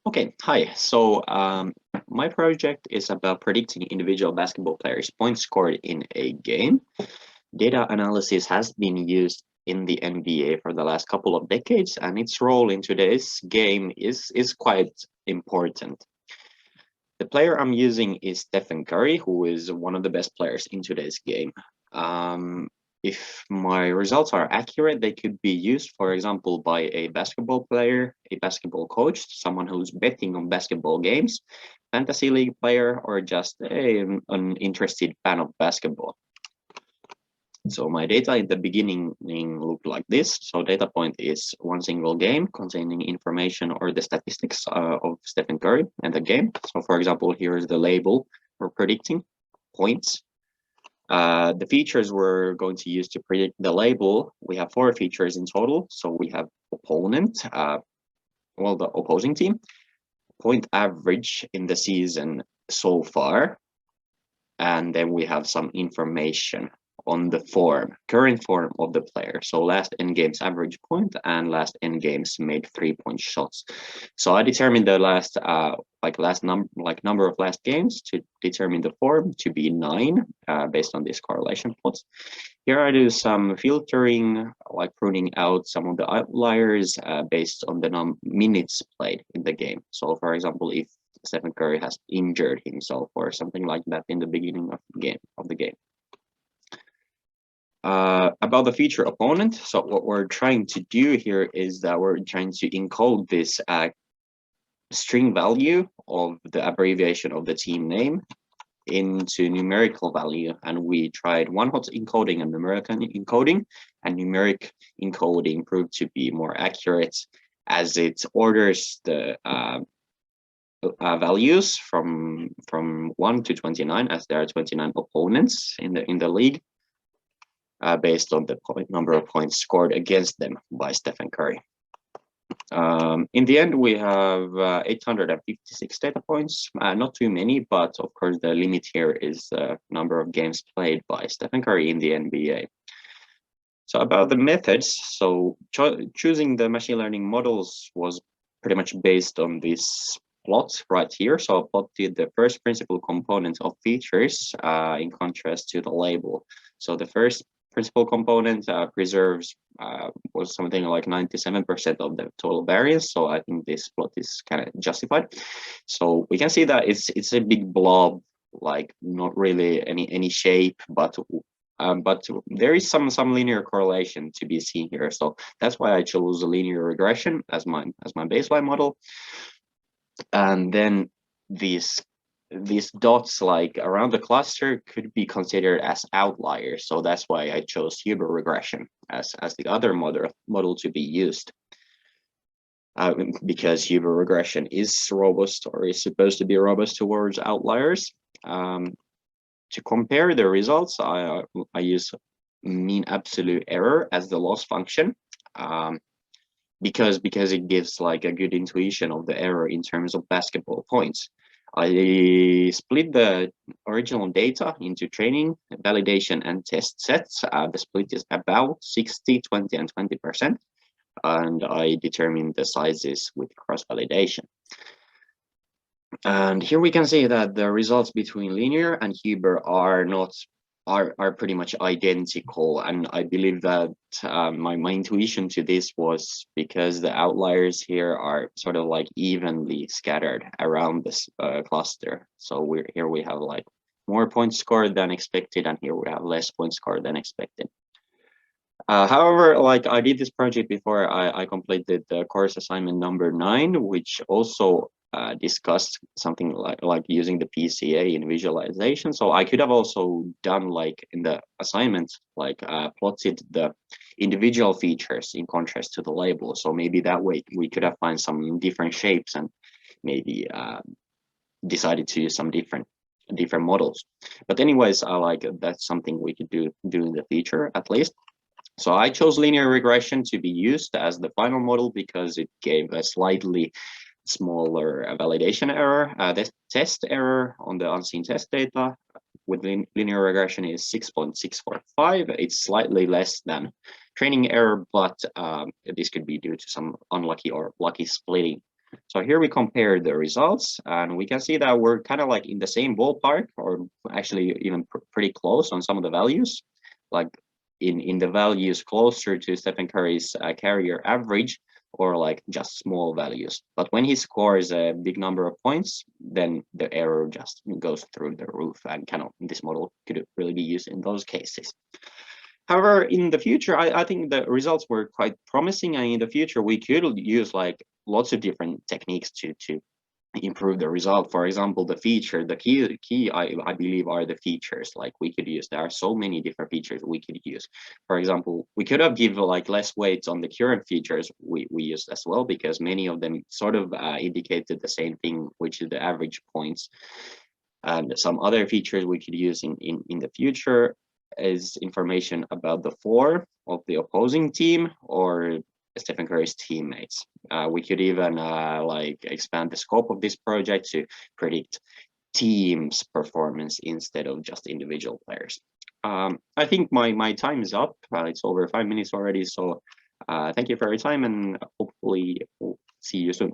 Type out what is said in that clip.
Okay, hi. My project is about predicting individual basketball players' points scored in a game. Data analysis has been used in the NBA for the last couple of decades, and its role in today's game is quite important. The player I'm using is Stephen Curry, who is one of the best players in today's game. If my results are accurate, they could be used, for example, by a basketball player, a basketball coach, someone who's betting on basketball games, fantasy league player, or just an interested fan of basketball. So my data in the beginning looked like this. So data point is one single game containing information or the statistics of Stephen Curry and the game. So for example, here is the label for predicting points. The features we're going to use to predict the label, we have 4 features in total. So we have opponent, the opposing team, point average in the season so far, and then we have some information on the current form of the player. So last n games average point and last n games made 3-point shots. So I determined the number of last games to determine the form to be 9 based on these correlation plots. Here I do some filtering, like pruning out some of the outliers based on the minutes played in the game. So for example, if Stephen Curry has injured himself or something like that in the beginning of the game. About the feature opponent, so what we're trying to do here is that we're trying to encode this string value of the abbreviation of the team name into numerical value, and we tried one-hot encoding and numerical encoding, and numeric encoding proved to be more accurate as it orders the values from 1 to 29, as there are 29 opponents in the league. Based on the number of points scored against them by Stephen Curry. In the end, we have 856 data points, not too many, but of course the limit here is the number of games played by Stephen Curry in the NBA. So about the methods, so choosing the machine learning models was pretty much based on this plot right here. So I plotted the first principal component of features in contrast to the label. So the first principal component preserves was something like 97% of the total variance. So I think this plot is kind of justified. So we can see that it's a big blob, like not really any shape, but there is some linear correlation to be seen here. So that's why I chose linear regression as my baseline model. And then these dots like around the cluster could be considered as outliers. So that's why I chose Huber regression as the other model to be used. Because Huber regression is robust, or is supposed to be robust towards outliers. To compare the results, I use mean absolute error as the loss function. Because it gives like a good intuition of the error in terms of basketball points. I split the original data into training, validation, and test sets. The split is about 60, 20, and 20%. And I determined the sizes with cross-validation. And here we can see that the results between linear and Huber are pretty much identical, and I believe that my intuition to this was because the outliers here are sort of like evenly scattered around this cluster. So here we have like more points scored than expected, and here we have less points scored than expected. However, like I did this project before I completed the course assignment number 9, which also discussed something like using the PCA in visualization. So I could have also done like in the assignment, like plotted the individual features in contrast to the label. So maybe that way we could have found some different shapes and maybe decided to use some different models. But anyways, that's something we could do in the future at least. So I chose linear regression to be used as the final model because it gave a slightly smaller validation error. The test error on the unseen test data with linear regression is 6.645. It's slightly less than training error, but this could be due to some unlucky or lucky splitting. So here we compare the results, and we can see that we're kind of like in the same ballpark, or actually even pretty close on some of the values. Like in the values closer to Stephen Curry's career average, or like just small values. But when he scores a big number of points, then the error just goes through the roof, and kind of this model could really be used in those cases. However, in the future, I think the results were quite promising, and in the future we could use like lots of different techniques to improve the result. For example, the key I believe are the features. Like we could use, there are so many different features we could use. For example, we could have given like less weights on the current features we used as well, because many of them sort of indicated the same thing, which is the average points. And some other features we could use in the future is information about the floor of the opposing team or Stephen Curry's teammates. We could even like expand the scope of this project to predict teams' performance instead of just individual players. I think my time is up. It's over 5 minutes already. So thank you for your time, and hopefully we'll see you soon.